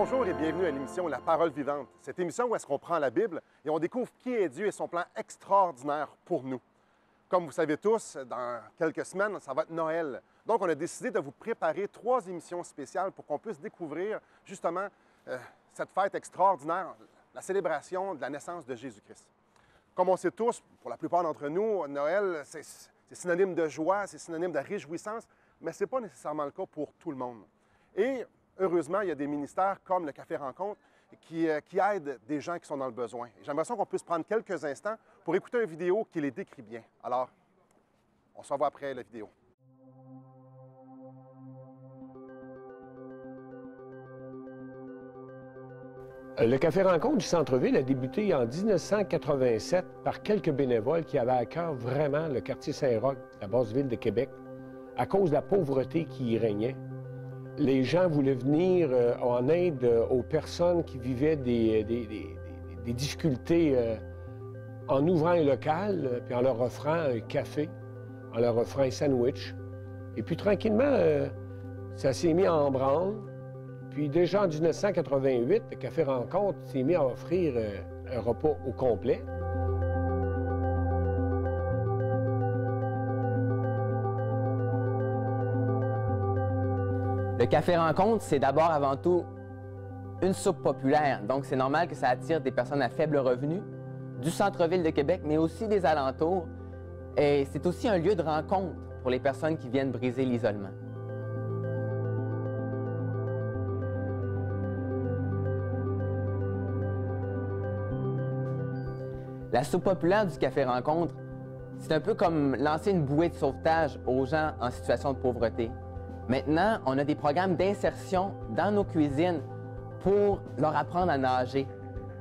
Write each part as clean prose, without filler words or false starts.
Bonjour et bienvenue à l'émission La Parole vivante. Cette émission où est-ce qu'on prend la Bible et on découvre qui est Dieu et son plan extraordinaire pour nous. Comme vous savez tous, dans quelques semaines, ça va être Noël. Donc, on a décidé de vous préparer 3 émissions spéciales pour qu'on puisse découvrir justement cette fête extraordinaire, la célébration de la naissance de Jésus-Christ. Comme on sait tous, pour la plupart d'entre nous, Noël, c'est synonyme de joie, c'est synonyme de réjouissance, mais ce n'est pas nécessairement le cas pour tout le monde. Et heureusement, il y a des ministères comme le Café Rencontre qui aident des gens qui sont dans le besoin. J'aimerais qu'on puisse prendre quelques instants pour écouter une vidéo qui les décrit bien. Alors, on se revoit après la vidéo. Le Café Rencontre du centre-ville a débuté en 1987 par quelques bénévoles qui avaient à cœur vraiment le quartier Saint-Roch, la basse ville de Québec, à cause de la pauvreté qui y régnait. Les gens voulaient venir en aide aux personnes qui vivaient des difficultés en ouvrant un local, puis en leur offrant un café, en leur offrant un sandwich. Et puis tranquillement, ça s'est mis en branle. Puis déjà en 1988, le Café Rencontre s'est mis à offrir un repas au complet. Le Café Rencontre, c'est d'abord avant tout une soupe populaire. Donc, c'est normal que ça attire des personnes à faible revenu du centre-ville de Québec, mais aussi des alentours. Et c'est aussi un lieu de rencontre pour les personnes qui viennent briser l'isolement. La soupe populaire du Café Rencontre, c'est un peu comme lancer une bouée de sauvetage aux gens en situation de pauvreté. Maintenant, on a des programmes d'insertion dans nos cuisines pour leur apprendre à nager.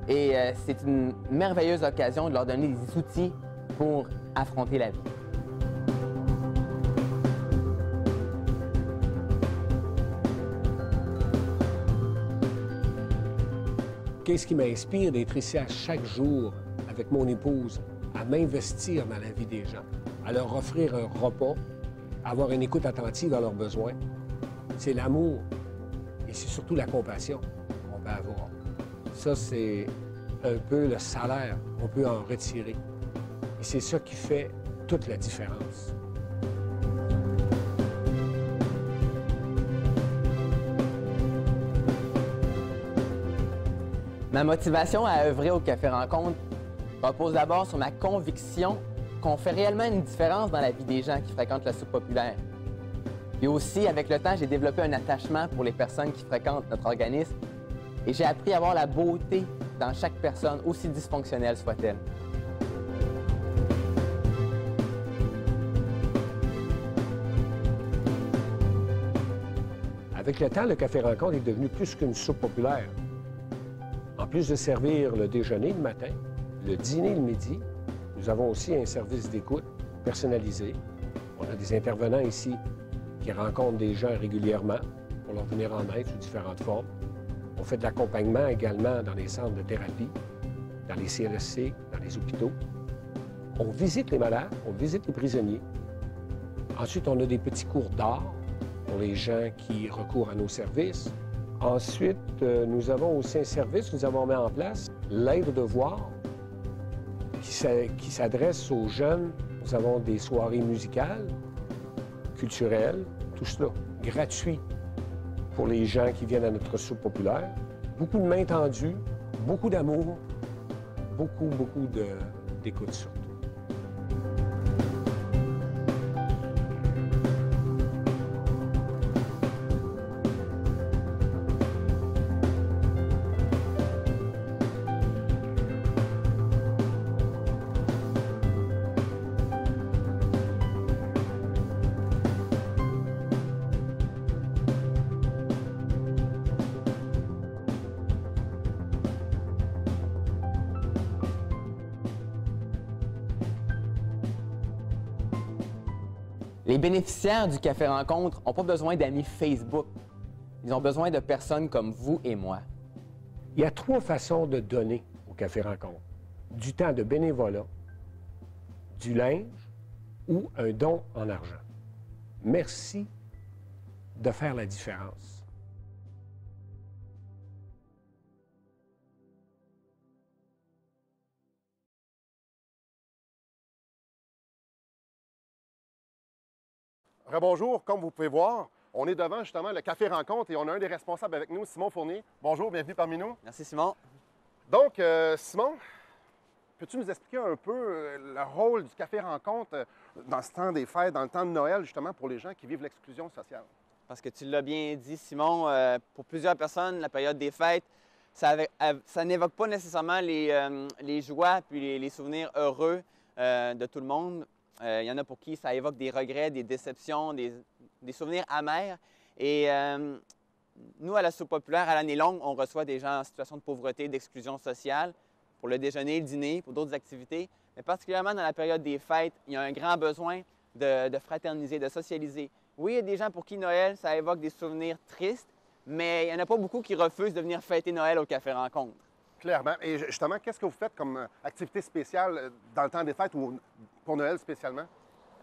Et c'est une merveilleuse occasion de leur donner des outils pour affronter la vie. Qu'est-ce qui m'inspire d'être ici à chaque jour avec mon épouse, à m'investir dans la vie des gens, à leur offrir un repas, avoir une écoute attentive à leurs besoins, c'est l'amour et c'est surtout la compassion qu'on peut avoir. Ça, c'est un peu le salaire qu'on peut en retirer. Et c'est ça qui fait toute la différence. Ma motivation à œuvrer au Café Rencontre repose d'abord sur ma conviction qu'on fait réellement une différence dans la vie des gens qui fréquentent la soupe populaire. Puis aussi, avec le temps, j'ai développé un attachement pour les personnes qui fréquentent notre organisme et j'ai appris à voir la beauté dans chaque personne, aussi dysfonctionnelle soit-elle. Avec le temps, le Café Rencontre est devenu plus qu'une soupe populaire. En plus de servir le déjeuner le matin, le dîner le midi, nous avons aussi un service d'écoute personnalisé. On a des intervenants ici qui rencontrent des gens régulièrement pour leur venir en aide sous différentes formes. On fait de l'accompagnement également dans les centres de thérapie, dans les CLSC, dans les hôpitaux. On visite les malades, on visite les prisonniers. Ensuite, on a des petits cours d'art pour les gens qui recourent à nos services. Ensuite, nous avons aussi un service, nous avons mis en place l'aide aux devoirs qui s'adresse aux jeunes. Nous avons des soirées musicales, culturelles, tout cela gratuit pour les gens qui viennent à notre soupe populaire. Beaucoup de mains tendues, beaucoup d'amour, beaucoup d'écoute surtout. Les bénéficiaires du Café Rencontre n'ont pas besoin d'amis Facebook. Ils ont besoin de personnes comme vous et moi. Il y a 3 façons de donner au Café Rencontre. Du temps de bénévolat, du linge ou un don en argent. Merci de faire la différence. Rebonjour, comme vous pouvez voir, on est devant justement le Café Rencontre et on a un des responsables avec nous, Simon Fournier. Bonjour, bienvenue parmi nous. Merci, Simon. Donc, Simon, peux-tu nous expliquer un peu le rôle du Café Rencontre dans ce temps des fêtes, dans le temps de Noël, justement, pour les gens qui vivent l'exclusion sociale? Parce que tu l'as bien dit, Simon, pour plusieurs personnes, la période des fêtes, ça n'évoque pas nécessairement les joies puis les souvenirs heureux de tout le monde. Il y en a pour qui ça évoque des regrets, des déceptions, des souvenirs amers. Et nous, à la Soupe populaire, à l'année longue, on reçoit des gens en situation de pauvreté, d'exclusion sociale, pour le déjeuner, le dîner, pour d'autres activités. Mais particulièrement dans la période des fêtes, il y a un grand besoin de fraterniser, de socialiser. Oui, il y a des gens pour qui Noël, ça évoque des souvenirs tristes, mais il n'y en a pas beaucoup qui refusent de venir fêter Noël au Café Rencontre. Clairement. Et justement, qu'est-ce que vous faites comme activité spéciale dans le temps des fêtes ou pour Noël spécialement?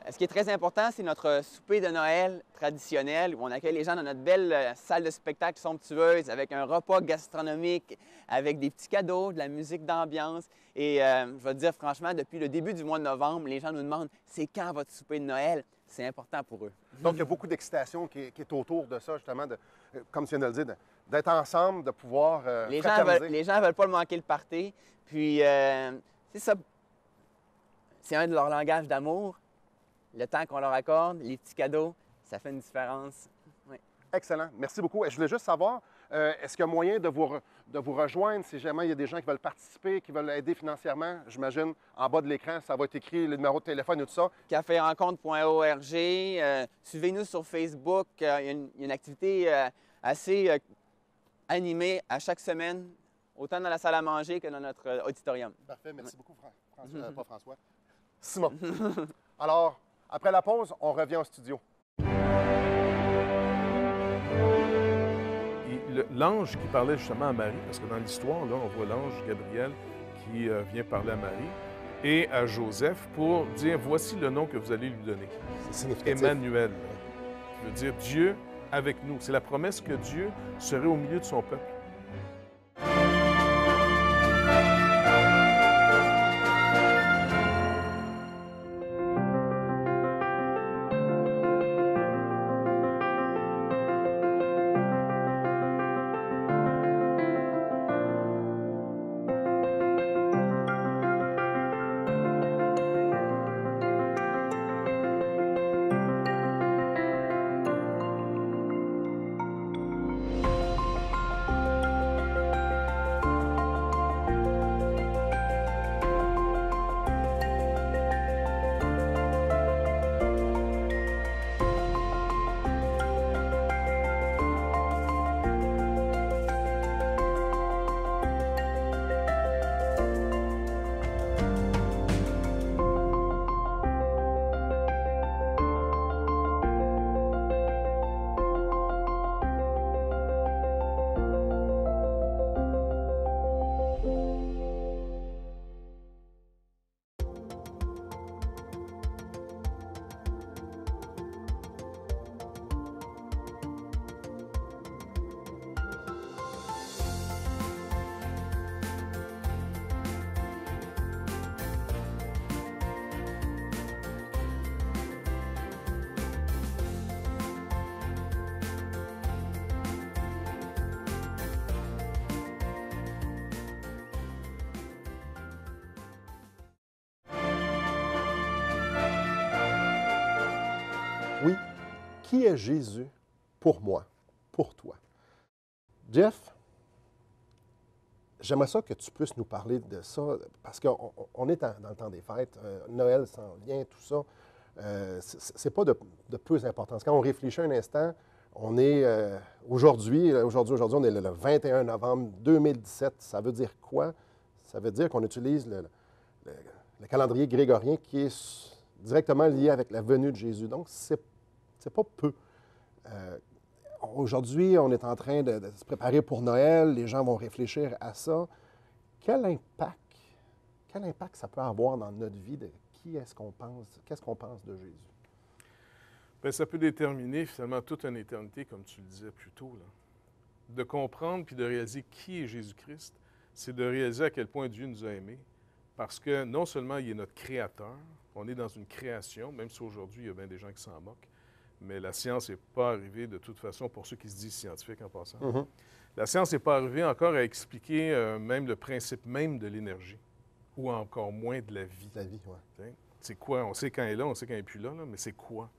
Ce qui est très important, c'est notre souper de Noël traditionnel où on accueille les gens dans notre belle salle de spectacle somptueuse avec un repas gastronomique, avec des petits cadeaux, de la musique d'ambiance. Et je vais te dire franchement, depuis le début du mois de novembre, les gens nous demandent « c'est quand votre souper de Noël? » C'est important pour eux. Donc, il y a beaucoup d'excitation qui est autour de ça, justement, comme tu viens de le dire, d'être ensemble, de pouvoir fraterniser. Les gens ne veulent pas le manquer le party. Puis, c'est ça. C'est un de leurs langages d'amour. Le temps qu'on leur accorde, les petits cadeaux, ça fait une différence. Oui. Excellent. Merci beaucoup. Et je voulais juste savoir, est-ce qu'il y a moyen de vous rejoindre si jamais il y a des gens qui veulent participer, qui veulent aider financièrement? J'imagine, en bas de l'écran, ça va être écrit le numéro de téléphone et tout ça. Caférencontre.org. Suivez-nous sur Facebook. Il y a une activité assez animée à chaque semaine, autant dans la salle à manger que dans notre auditorium. Parfait. Merci beaucoup, François. Pas François. Simon. Alors, après la pause, on revient au studio. L'ange qui parlait justement à Marie, parce que dans l'histoire, là, on voit l'ange Gabriel qui vient parler à Marie et à Joseph pour dire, voici le nom que vous allez lui donner. C'est significatif. Emmanuel, qui veut dire Dieu avec nous. C'est la promesse que Dieu serait au milieu de son peuple. Oui, qui est Jésus pour moi, pour toi? Jeff, j'aimerais ça que tu puisses nous parler de ça, parce qu'on est dans le temps des fêtes, Noël s'en vient, tout ça. C'est pas de peu d'importance. Quand on réfléchit un instant, on est aujourd'hui, on est le 21 novembre 2017. Ça veut dire quoi? Ça veut dire qu'on utilise le calendrier grégorien qui est directement lié avec la venue de Jésus. Donc, c'est pas peu. Aujourd'hui, on est en train de se préparer pour Noël. Les gens vont réfléchir à ça. Quel impact ça peut avoir dans notre vie de qui est-ce qu'on pense, qu'est-ce qu'on pense de Jésus? Bien, ça peut déterminer finalement toute une éternité, comme tu le disais plus tôt. Là. De comprendre puis de réaliser qui est Jésus-Christ, c'est de réaliser à quel point Dieu nous a aimés. Parce que non seulement il est notre créateur, on est dans une création, même si aujourd'hui il y a bien des gens qui s'en moquent, mais la science n'est pas arrivée de toute façon, pour ceux qui se disent scientifiques en passant. Mhm. La science n'est pas arrivée encore à expliquer même le principe même de l'énergie, ou encore moins de la vie. La vie, oui. T'sais. C'est quoi? On sait quand elle est là, on sait quand elle n'est plus là, mais c'est quoi?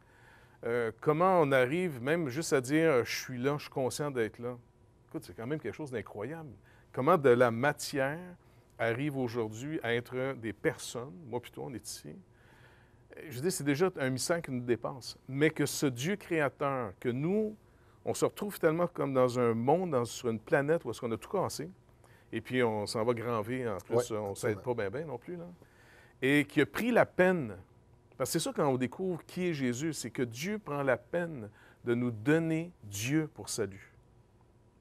Comment on arrive même juste à dire « je suis là, je suis conscient d'être là ». Écoute, c'est quand même quelque chose d'incroyable. Comment de la matière arrive aujourd'hui à être des personnes, moi plutôt, on est ici. Je veux dire, c'est déjà un mystère qui nous dépasse. Mais que ce Dieu créateur, que nous, on se retrouve tellement comme dans un monde, sur une planète où est-ce qu'on a tout cassé, et puis on s'en va grand V, en plus, on ne s'aide pas bien non plus, là. Et qui a pris la peine, parce que c'est ça quand on découvre qui est Jésus, c'est que Dieu prend la peine de nous donner Dieu pour salut.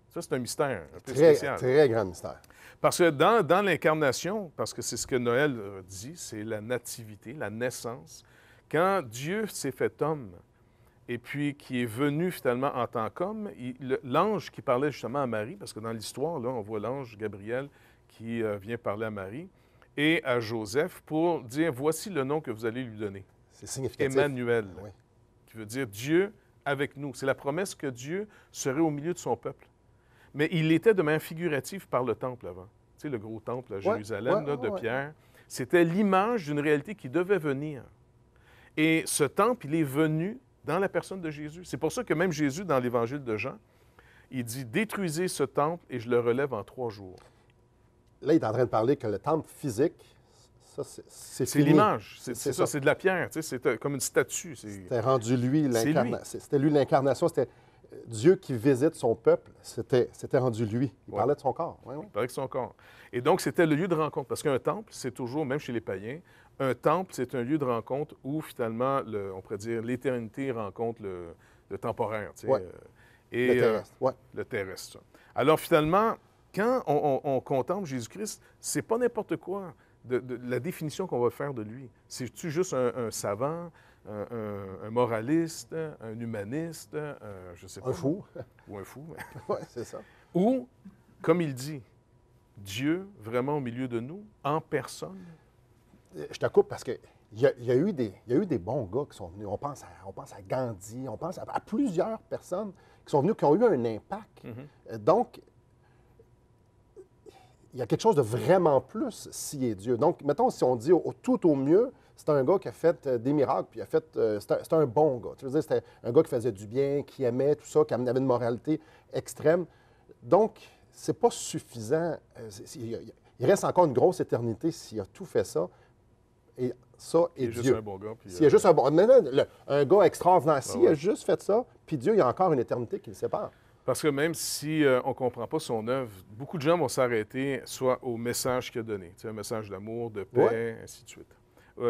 Ça, c'est un mystère un peu spécial. Très grand mystère. Parce que dans l'incarnation, parce que c'est ce que Noël dit, c'est la nativité, la naissance. Quand Dieu s'est fait homme, et puis qui est venu finalement en tant qu'homme, l'ange qui parlait justement à Marie, parce que dans l'histoire, là, on voit l'ange Gabriel qui vient parler à Marie, et à Joseph pour dire, voici le nom que vous allez lui donner. C'est significatif. Emmanuel, Oui. qui veut dire Dieu avec nous. C'est la promesse que Dieu serait au milieu de son peuple. Mais il était de manière figurative par le temple avant. Tu sais, le gros temple à Jérusalem de Pierre. C'était l'image d'une réalité qui devait venir. Et ce temple, il est venu dans la personne de Jésus. C'est pour ça que même Jésus, dans l'Évangile de Jean, il dit, détruisez ce temple et je le relève en 3 jours. Là, il est en train de parler que le temple physique, ça, c'est C'est fini. l'image. C'est C'est ça, ça. c'est de la pierre. Tu sais, c'est comme une statue. C'était rendu lui, C'est lui. l'incarnation. C'était lui l'incarnation. C'était Dieu qui visite son peuple. C'était rendu lui. Il parlait de son corps. Oui, oui. Il parlait de son corps. Et donc, c'était le lieu de rencontre. Parce qu'un temple, c'est toujours, même chez les païens, un temple, c'est un lieu de rencontre où, finalement, on pourrait dire, l'éternité rencontre le temporaire. Tu sais, Ouais. Et, Le terrestre. Ouais. le terrestre. Ça. Alors, finalement, quand on contemple Jésus-Christ, c'est pas n'importe quoi de la définition qu'on va faire de lui. C'est-tu juste un savant, un moraliste, un humaniste, je sais pas. Un fou. Ou un fou. Oui, c'est ça. Ou, comme il dit, Dieu vraiment au milieu de nous, en personne. Je te coupe parce qu'il y a eu des bons gars qui sont venus. On pense à Gandhi, on pense à plusieurs personnes qui sont venues, qui ont eu un impact. Donc, il y a quelque chose de vraiment plus s'il est Dieu. Donc, mettons, si on dit tout au mieux, c'est un gars qui a fait des miracles, puis c'était un bon gars. Tu veux dire, c'était un gars qui faisait du bien, qui aimait tout ça, qui avait une moralité extrême. Donc, c'est pas suffisant. Il reste encore une grosse éternité s'il a tout fait ça. Et ça est Il est Dieu. juste un bon gars. Puis, S'il y a juste un bon... un gars extraordinaire, s'il a juste fait ça, puis Dieu, il y a encore une éternité qui le sépare. Parce que même si on ne comprend pas son œuvre, beaucoup de gens vont s'arrêter soit au message qu'il a donné, tu sais, un message d'amour, de paix, ainsi de suite.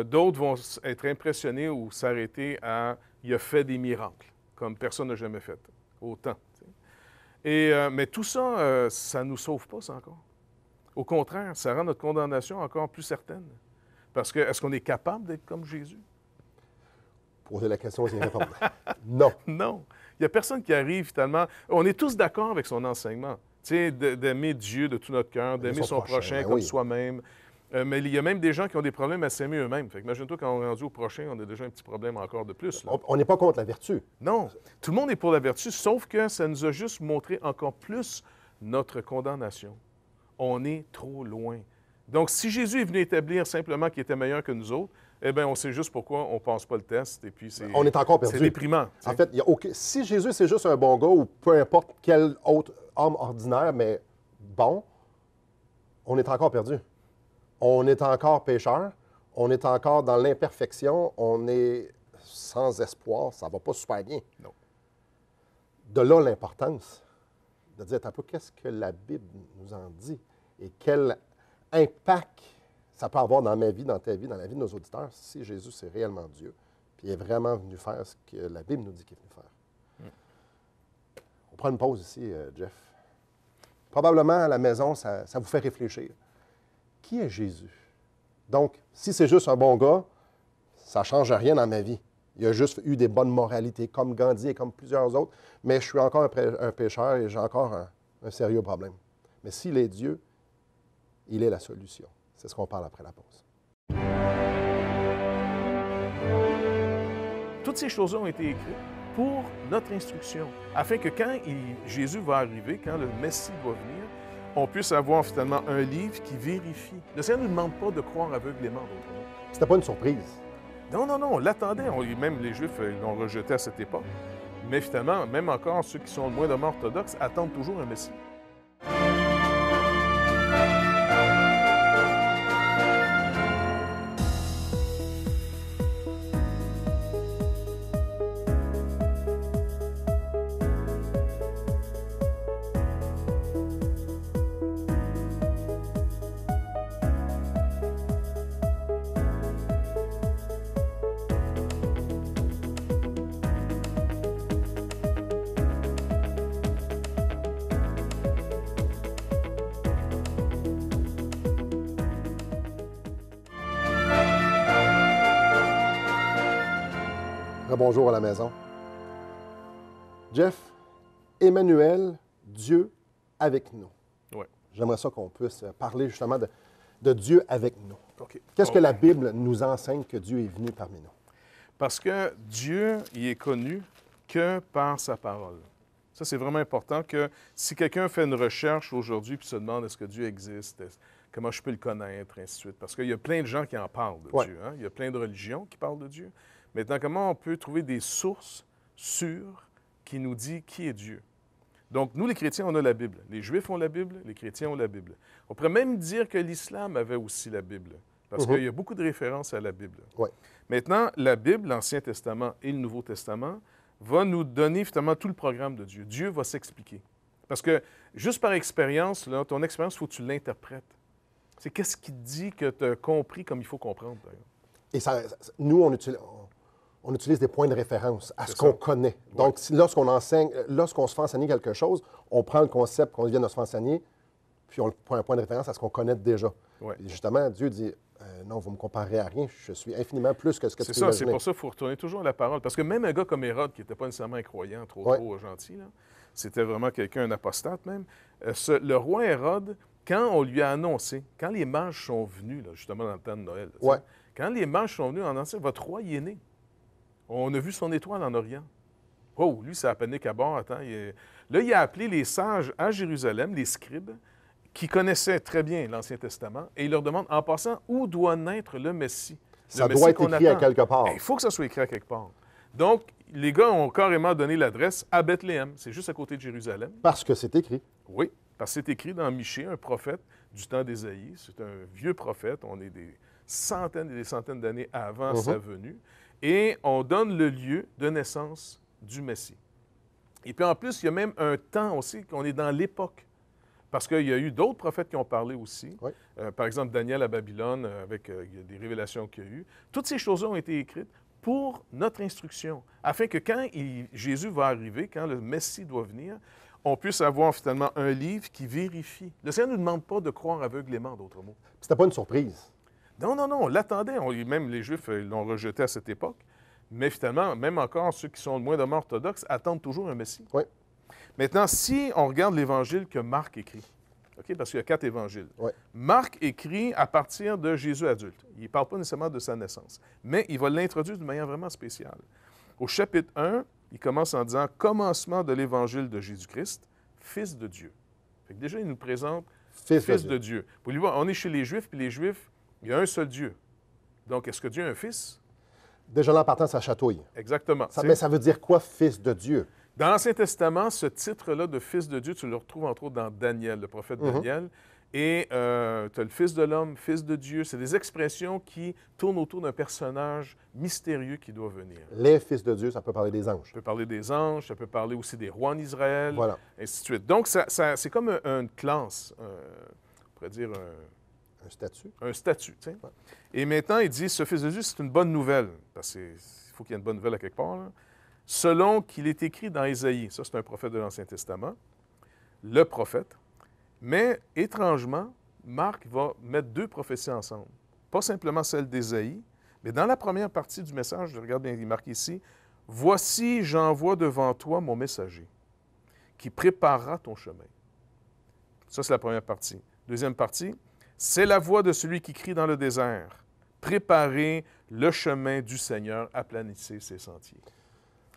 D'autres vont être impressionnés ou s'arrêter à « il a fait des miracles », comme personne n'a jamais fait, autant. Tu sais. Mais tout ça, ça ne nous sauve pas, ça encore. Au contraire, ça rend notre condamnation encore plus certaine. Parce que, est-ce qu'on est capable d'être comme Jésus? Poser la question, c'est répondre. Non. Non. Il n'y a personne qui arrive finalement. On est tous d'accord avec son enseignement. Tu sais, d'aimer Dieu de tout notre cœur, d'aimer son prochain comme soi-même. Mais il y a même des gens qui ont des problèmes à s'aimer eux-mêmes. Fait que imagine-toi, quand on est rendu au prochain, on a déjà un petit problème encore de plus. Là. On n'est pas contre la vertu. Non. Tout le monde est pour la vertu, sauf que ça nous a juste montré encore plus notre condamnation. On est trop loin. Donc, si Jésus est venu établir simplement qu'il était meilleur que nous autres, eh bien, on sait juste pourquoi on ne passe pas le test. Et puis, on est encore perdu. C'est déprimant. En fait, si Jésus, c'est juste un bon gars ou peu importe quel autre homme ordinaire, mais bon, on est encore perdu. On est encore pécheur. On est encore dans l'imperfection. On est sans espoir. Ça ne va pas super bien. Non. De là, l'importance de dire un peu qu'est-ce que la Bible nous en dit et quel impact ça peut avoir dans ma vie, dans ta vie, dans la vie de nos auditeurs, si Jésus, c'est réellement Dieu, puis il est vraiment venu faire ce que la Bible nous dit qu'il est venu faire. On prend une pause ici, Jeff. Probablement, à la maison, ça vous fait réfléchir. Qui est Jésus? Donc, si c'est juste un bon gars, ça ne change rien dans ma vie. Il a juste eu des bonnes moralités, comme Gandhi et comme plusieurs autres, mais je suis encore un pécheur et j'ai encore un sérieux problème. Mais s'il est Dieu, il est la solution. C'est ce qu'on parle après la pause. Toutes ces choses-là ont été écrites pour notre instruction, afin que quand Jésus va arriver, quand le Messie va venir, on puisse avoir finalement un livre qui vérifie. Le Seigneur ne nous demande pas de croire aveuglément, d'autres mots. C'était pas une surprise. Non, non, non, on l'attendait. Même les Juifs l'ont rejeté à cette époque. Mais finalement, même encore ceux qui sont moindrement orthodoxes attendent toujours un Messie. Bonjour à la maison. Jeff, Emmanuel, Dieu avec nous. Oui. J'aimerais ça qu'on puisse parler justement de Dieu avec nous. OK. Qu'est-ce que la Bible nous enseigne que Dieu est venu parmi nous? Parce que Dieu, il est connu que par sa parole. Ça, c'est vraiment important que si quelqu'un fait une recherche aujourd'hui et se demande est-ce que Dieu existe, comment je peux le connaître, ainsi de suite. Parce qu'il y a plein de gens qui en parlent de Dieu. Hein? Il y a plein de religions qui parlent de Dieu. Maintenant, comment on peut trouver des sources sûres qui nous disent qui est Dieu? Donc, nous, les chrétiens, on a la Bible. Les Juifs ont la Bible, les chrétiens ont la Bible. On pourrait même dire que l'islam avait aussi la Bible, parce qu'il y a beaucoup de références à la Bible. Ouais. Maintenant, la Bible, l'Ancien Testament et le Nouveau Testament, va nous donner finalement tout le programme de Dieu. Dieu va s'expliquer. Parce que, juste par expérience, là, ton expérience, il faut que tu l'interprètes. C'est qu'est-ce qui te dit que tu as compris comme il faut comprendre, par exemple. Et nous, on utilise des points de référence à ce qu'on connaît. Donc, lorsqu'on se fait enseigner quelque chose, on prend le concept qu'on vient de se faire enseigner, puis on prend un point de référence à ce qu'on connaît déjà. Ouais. Et justement, Dieu dit, non, vous ne me comparez à rien, je suis infiniment plus que ce que tu peux imaginer. C'est ça, c'est pour ça qu'il faut retourner toujours à la parole. Parce que même un gars comme Hérode, qui n'était pas nécessairement un croyant, trop gentil, là, c'était vraiment quelqu'un, un apostate même, le roi Hérode, quand on lui a annoncé, quand les mages sont venus, là, justement dans le temps de Noël, quand les mages sont venus en annoncer, votre roi y est né. On a vu son étoile en Orient. Oh, lui, ça a panique à bord. Attends, là, il a appelé les sages à Jérusalem, les scribes, qui connaissaient très bien l'Ancien Testament, et il leur demande, en passant, où doit naître le Messie? Ça doit être écrit à quelque part. Il faut que ça soit écrit à quelque part. Donc, les gars ont carrément donné l'adresse à Bethléem. C'est juste à côté de Jérusalem. Parce que c'est écrit. Oui, parce que c'est écrit dans Michée, un prophète du temps d'Ésaïe. C'est un vieux prophète. On est des centaines et des centaines d'années avant sa venue. Et on donne le lieu de naissance du Messie. Et puis en plus, il y a même un temps aussi qu'on est dans l'époque. Parce qu'il y a eu d'autres prophètes qui ont parlé aussi. Oui. Par exemple, Daniel à Babylone, avec des révélations qu'il y a eu. Toutes ces choses-là ont été écrites pour notre instruction, afin que quand Jésus va arriver, quand le Messie doit venir, on puisse avoir finalement un livre qui vérifie. Le Seigneur ne nous demande pas de croire aveuglément, d'autres mots. C'était pas une surprise. Non, non, non, on l'attendait. Même les Juifs l'ont rejeté à cette époque. Mais finalement, même encore ceux qui sont moindrement orthodoxes attendent toujours un Messie. Oui. Maintenant, si on regarde l'Évangile que Marc écrit, okay, parce qu'il y a 4 évangiles, Marc écrit à partir de Jésus adulte. Il ne parle pas nécessairement de sa naissance, mais il va l'introduire d'une manière vraiment spéciale. Au chapitre 1, il commence en disant « Commencement de l'Évangile de Jésus-Christ, Fils de Dieu ». Déjà, il nous présente Fils de Dieu. Vous voyez, on est chez les Juifs, puis les Juifs, il y a un seul Dieu. Donc, est-ce que Dieu a un fils? Déjà là, en partant, ça chatouille. Exactement. Mais ça veut dire quoi, Fils de Dieu? Dans l'Ancien Testament, ce titre-là de Fils de Dieu, tu le retrouves entre autres dans Daniel, le prophète Daniel. Et tu as le Fils de l'homme, Fils de Dieu. C'est des expressions qui tournent autour d'un personnage mystérieux qui doit venir. Les fils de Dieu, ça peut parler des anges. Ça peut parler des anges, ça peut parler aussi des rois en Israël, voilà. Ainsi de suite. Donc, c'est comme une classe, on pourrait dire un statut. Un statut, tu sais. Ouais. Et maintenant, il dit, ce Fils de Dieu, c'est une bonne nouvelle. Parce qu'il faut qu'il y ait une bonne nouvelle à quelque part, là. Selon qu'il est écrit dans Ésaïe. Ça, c'est un prophète de l'Ancien Testament. Le prophète. Mais, étrangement, Marc va mettre 2 prophéties ensemble. Pas simplement celle d'Ésaïe, mais dans la première partie du message, je regarde bien, il est marqué ici, « Voici, j'envoie devant toi mon messager, qui préparera ton chemin. » Ça, c'est la première partie. Deuxième partie, « C'est la voix de celui qui crie dans le désert. Préparez le chemin du Seigneur, aplanissez ses sentiers. »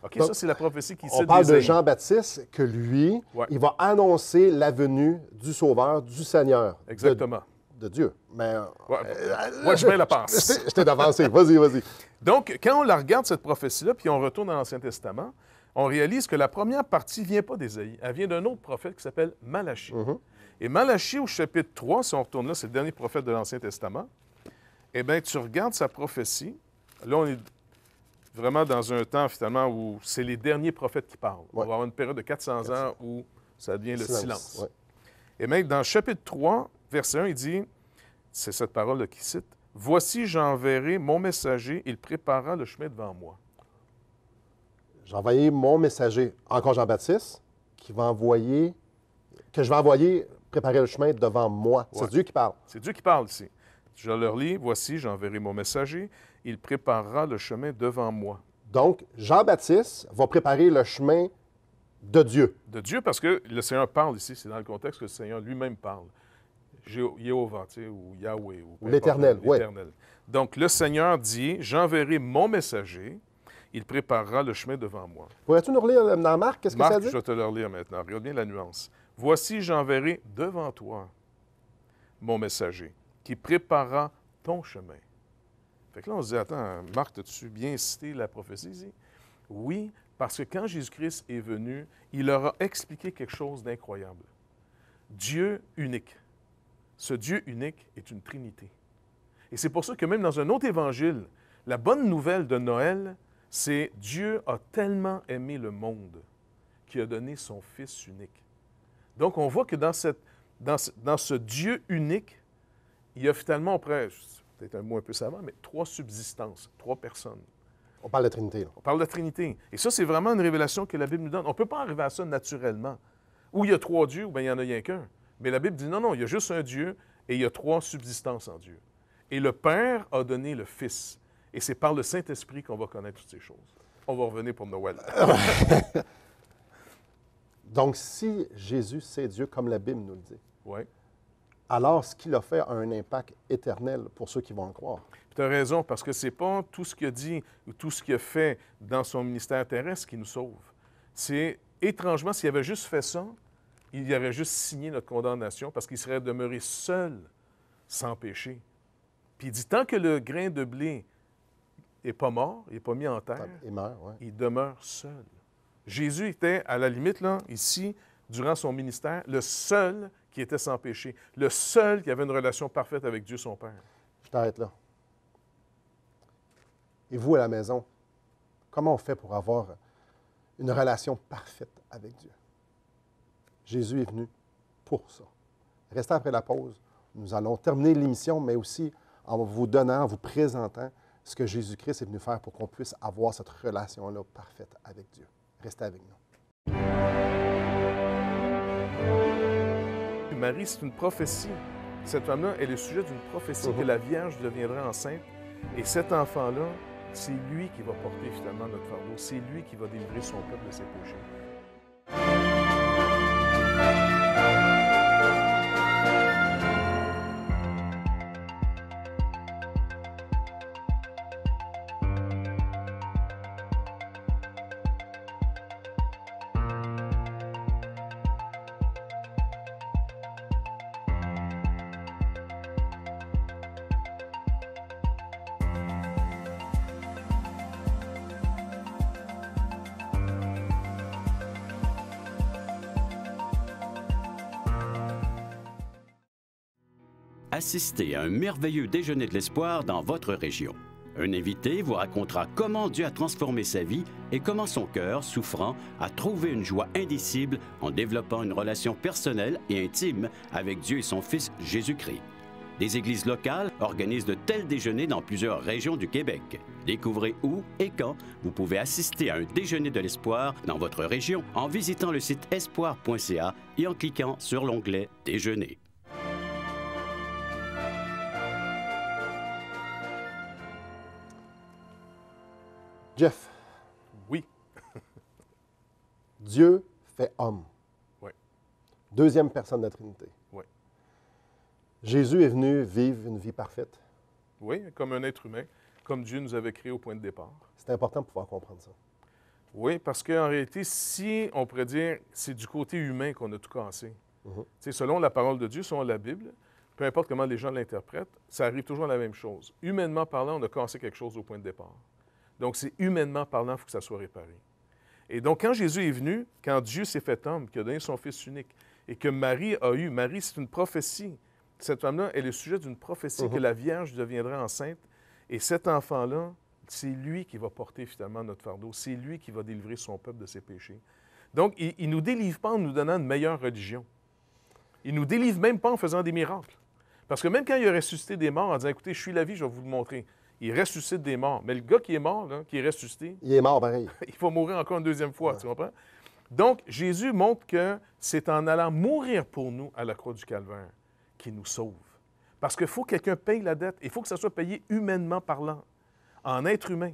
OK, Donc, ça, c'est la prophétie qui On cite parle de d'Ésaïe. Jean-Baptiste, que lui, Ouais. il va annoncer la venue du Sauveur, du Seigneur. Exactement. De Dieu. Mais. Ouais, je mets la passe. Je t'ai devancé. Vas-y, vas-y. Donc, quand on la regarde, cette prophétie-là, puis on retourne dans l'Ancien Testament, on réalise que la première partie ne vient pas d'Ésaïe. Elle vient d'un autre prophète qui s'appelle Malachie. Et Malachie, au chapitre 3, si on retourne là, c'est le dernier prophète de l'Ancien Testament, eh bien, tu regardes sa prophétie. Là, on est vraiment dans un temps, finalement, où c'est les derniers prophètes qui parlent. On va avoir une période de 400 ans où ça devient le silence. Ouais. Et même dans le chapitre 3, verset 1, il dit, c'est cette parole-là qu'il cite, « Voici, j'enverrai mon messager, il préparera le chemin devant moi. » J'ai envoyé mon messager, encore Jean-Baptiste, que je vais envoyer préparer le chemin devant moi. Ouais. C'est Dieu qui parle. C'est Dieu qui parle ici. Je leur lis, « Voici, j'enverrai mon messager, il préparera le chemin devant moi. » Donc, Jean-Baptiste va préparer le chemin de Dieu. De Dieu, parce que le Seigneur parle ici, c'est dans le contexte que le Seigneur lui-même parle. Jéhovah, tu sais, ou Yahweh. Ou l'Éternel, oui. l'Éternel. Donc, le Seigneur dit, « J'enverrai mon messager, il préparera le chemin devant moi. » Pourrais-tu nous relire dans Marc, qu'est-ce que Marc, ça dit? je vais te le relire maintenant. Regarde bien la nuance. « Voici, j'enverrai devant toi mon messager, qui préparera ton chemin. » Fait que là, on se dit, attends, Marc, as-tu bien cité la prophétie ici? Oui, parce que quand Jésus-Christ est venu, il leur a expliqué quelque chose d'incroyable. Dieu unique. Ce Dieu unique est une Trinité. Et c'est pour ça que même dans un autre évangile, la bonne nouvelle de Noël, c'est Dieu a tellement aimé le monde qu'il a donné son Fils unique. Donc, on voit que dans ce Dieu unique, il y a finalement, peut-être un mot un peu savant, mais 3 subsistances, 3 personnes. On parle de Trinité, là. On parle de la Trinité. Et ça, c'est vraiment une révélation que la Bible nous donne. On ne peut pas arriver à ça naturellement. Ou il y a 3 dieux, ou bien il n'y en a rien qu'un. Mais la Bible dit non, il y a juste un Dieu et il y a 3 subsistances en Dieu. Et le Père a donné le Fils. Et c'est par le Saint-Esprit qu'on va connaître toutes ces choses. On va revenir pour Noël. Donc, si Jésus, c'est Dieu, comme la Bible nous le dit, Oui. alors ce qu'il a fait a un impact éternel pour ceux qui vont en croire. Tu as raison, parce que ce n'est pas tout ce qu'il a dit ou tout ce qu'il a fait dans son ministère terrestre qui nous sauve. C'est, étrangement, s'il avait juste fait ça, il y aurait juste signé notre condamnation parce qu'il serait demeuré seul, sans péché. Puis il dit, tant que le grain de blé n'est pas mort, il n'est pas mis en terre, Il meurt, oui. il demeure seul. Jésus était, à la limite, là, ici, durant son ministère, le seul qui était sans péché, le seul qui avait une relation parfaite avec Dieu son Père. Je t'arrête là. Et vous, à la maison, comment on fait pour avoir une relation parfaite avec Dieu? Jésus est venu pour ça. Restez après la pause. Nous allons terminer l'émission, mais aussi en vous donnant, en vous présentant ce que Jésus-Christ est venu faire pour qu'on puisse avoir cette relation-là parfaite avec Dieu. Restez avec nous. Marie, c'est une prophétie. Cette femme-là est le sujet d'une prophétie que la Vierge deviendrait enceinte. Et cet enfant-là, c'est lui qui va porter finalement notre fardeau. C'est lui qui va délivrer son peuple de ses péchés. Assistez à un merveilleux déjeuner de l'espoir dans votre région. Un invité vous racontera comment Dieu a transformé sa vie et comment son cœur, souffrant, a trouvé une joie indicible en développant une relation personnelle et intime avec Dieu et son Fils Jésus-Christ. Des églises locales organisent de tels déjeuners dans plusieurs régions du Québec. Découvrez où et quand vous pouvez assister à un déjeuner de l'espoir dans votre région en visitant le site espoir.ca et en cliquant sur l'onglet « Déjeuner ». Jeff. Oui. Dieu fait homme. Oui. Deuxième personne de la Trinité. Oui. Jésus est venu vivre une vie parfaite. Oui, comme un être humain, comme Dieu nous avait créé au point de départ. C'est important de pouvoir comprendre ça. Oui, parce qu'en réalité, si on pourrait dire c'est du côté humain qu'on a tout cassé. Tu sais, selon la parole de Dieu, selon la Bible, peu importe comment les gens l'interprètent, ça arrive toujours à la même chose. Humainement parlant, on a cassé quelque chose au point de départ. Donc, c'est humainement parlant, il faut que ça soit réparé. Et donc, quand Jésus est venu, quand Dieu s'est fait homme, qui a donné son Fils unique, et que Marie a eu, Marie, c'est une prophétie. Cette femme-là, elle est le sujet d'une prophétie que la Vierge deviendra enceinte. Et cet enfant-là, c'est lui qui va porter finalement notre fardeau. C'est lui qui va délivrer son peuple de ses péchés. Donc, il ne nous délivre pas en nous donnant une meilleure religion. Il ne nous délivre même pas en faisant des miracles. Parce que même quand il a ressuscité des morts en disant, écoutez, je suis la vie, je vais vous le montrer. Il ressuscite des morts. Mais le gars qui est mort, là, qui est ressuscité, Il est mort pareil. il va mourir encore une deuxième fois, tu comprends? Donc, Jésus montre que c'est en allant mourir pour nous à la croix du Calvaire qu'il nous sauve. Parce qu'il faut que quelqu'un paye la dette. Il faut que ça soit payé humainement parlant, en être humain.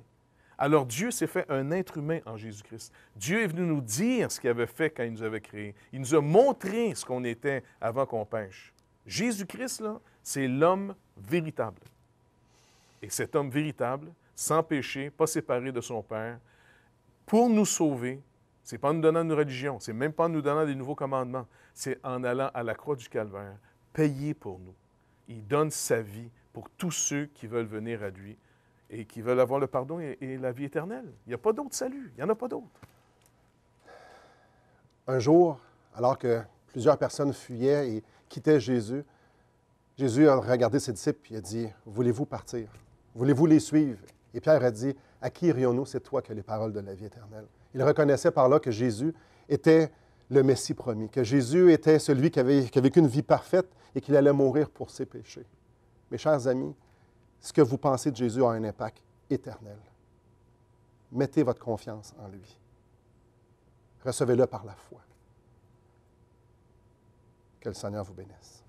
Alors, Dieu s'est fait un être humain en Jésus-Christ. Dieu est venu nous dire ce qu'il avait fait quand il nous avait créés. Il nous a montré ce qu'on était avant qu'on pêche. Jésus-Christ, là, c'est l'homme véritable. Et cet homme véritable, sans péché, pas séparé de son Père, pour nous sauver, ce n'est pas en nous donnant une religion, c'est même pas en nous donnant des nouveaux commandements, c'est en allant à la croix du Calvaire, payer pour nous. Il donne sa vie pour tous ceux qui veulent venir à lui et qui veulent avoir le pardon et la vie éternelle. Il n'y a pas d'autre salut, il n'y en a pas d'autre. Un jour, alors que plusieurs personnes fuyaient et quittaient Jésus, Jésus a regardé ses disciples et a dit, « Voulez-vous partir? Voulez-vous les suivre? » Et Pierre a dit, « À qui irions-nous? C'est toi qui as les paroles de la vie éternelle. » Il reconnaissait par là que Jésus était le Messie promis, que Jésus était celui qui a vécu une vie parfaite et qu'il allait mourir pour ses péchés. Mes chers amis, ce que vous pensez de Jésus a un impact éternel. Mettez votre confiance en lui. Recevez-le par la foi. Que le Seigneur vous bénisse.